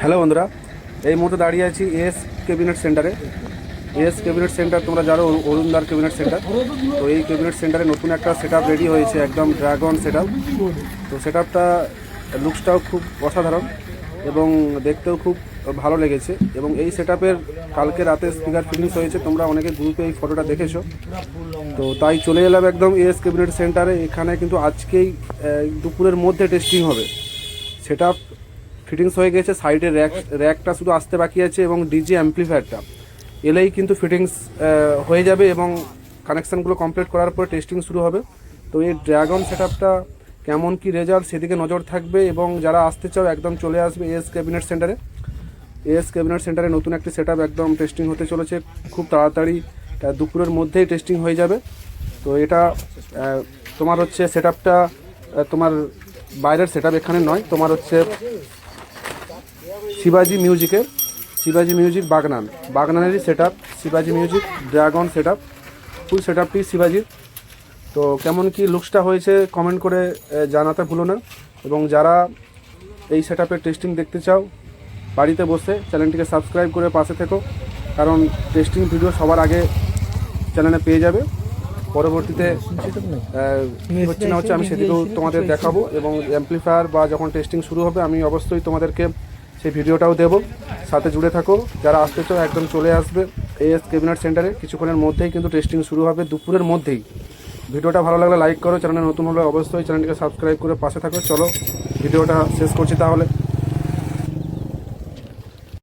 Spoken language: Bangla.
হ্যালো বন্ধুরা, এই মুহূর্তে দাঁড়িয়ে আছি এস ক্যাবিনেট সেন্টারে। এস ক্যাবিনেট সেন্টার তোমরা জানো, অরুণদার ক্যাবিনেট সেন্টার। তো এই ক্যাবিনেট সেন্টারে নতুন একটা সেট রেডি হয়েছে, একদম ড্রাগন সেট। তো সেট আপটা লুকসটাও খুব অসাধারণ এবং দেখতেও খুব ভালো লেগেছে। এবং এই সেট আপের কালকে রাতে স্পিকার ফিটিংস হয়েছে, তোমরা অনেকে গ্রুপে এই ফটোটা দেখেছো। তো তাই চলে এলাম একদম এস ক্যাবিনেট সেন্টারে। এখানে কিন্তু আজকেই দুপুরের মধ্যে টেস্টিং হবে। সেট আপ ফিটিংস হয়ে গেছে, সাইডে র্যাকটা শুধু আসতে বাকি আছে এবং ডিজে অ্যাম্পলিফায়ারটা এলেই কিন্তু ফিটিংস হয়ে যাবে এবং কানেকশানগুলো কমপ্লিট করার পরে টেস্টিং শুরু হবে। তো এই ড্রাগন সেট আপটা কেমন কি রেজাল্ট সেদিকে নজর থাকবে, এবং যারা আসতে চাও একদম চলে আসবে এস ক্যাবিনেট সেন্টারে। এস ক্যাবিনেট সেন্টারে নতুন একটি সেট আপ একদম টেস্টিং হতে চলেছে খুব তাড়াতাড়ি, দুপুরের মধ্যেই টেস্টিং হয়ে যাবে। তো এটা তোমার হচ্ছে সেট আপটা তোমার বাইরের সেট আপ এখানে নয়, তোমার হচ্ছে শিবাজি মিউজিক বাগনানেরই সেট আপ। শিবাজি music dragon set up, full set আপটি শিবাজির। তো কেমন কি লুকসটা হয়েছে কমেন্ট করে জানাতে ভুলো না। এবং যারা এই সেট আপের টেস্টিং দেখতে চাও, বাড়িতে বসে চ্যানেলটিকে সাবস্ক্রাইব করে পাশে থেকো, কারণ টেস্টিং ভিডিও সবার আগে চ্যানেলে পেয়ে যাবে। পরবর্তীতে হচ্ছে না হচ্ছে আমি সেদিকেও তোমাদের দেখাবো, এবং অ্যাম্পলিফায়ার বা যখন টেস্টিং শুরু হবে আমি অবশ্যই তোমাদেরকে সেই ভিডিওটাও দেবো। সাথে জুড়ে থাকো, যারা আসতে চাও একদম চলে আসবে এস ক্যাবিনেট সেন্টারে। কিছুক্ষণের মধ্যেই কিন্তু টেস্টিং শুরু হবে, দুপুরের মধ্যেই। ভিডিওটা ভালো লাগলে লাইক করো, চ্যানেলে নতুন হলে অবশ্যই চ্যানেলটিকে সাবস্ক্রাইব করে পাশে থাকো। চলো ভিডিওটা শেষ করছি তাহলে।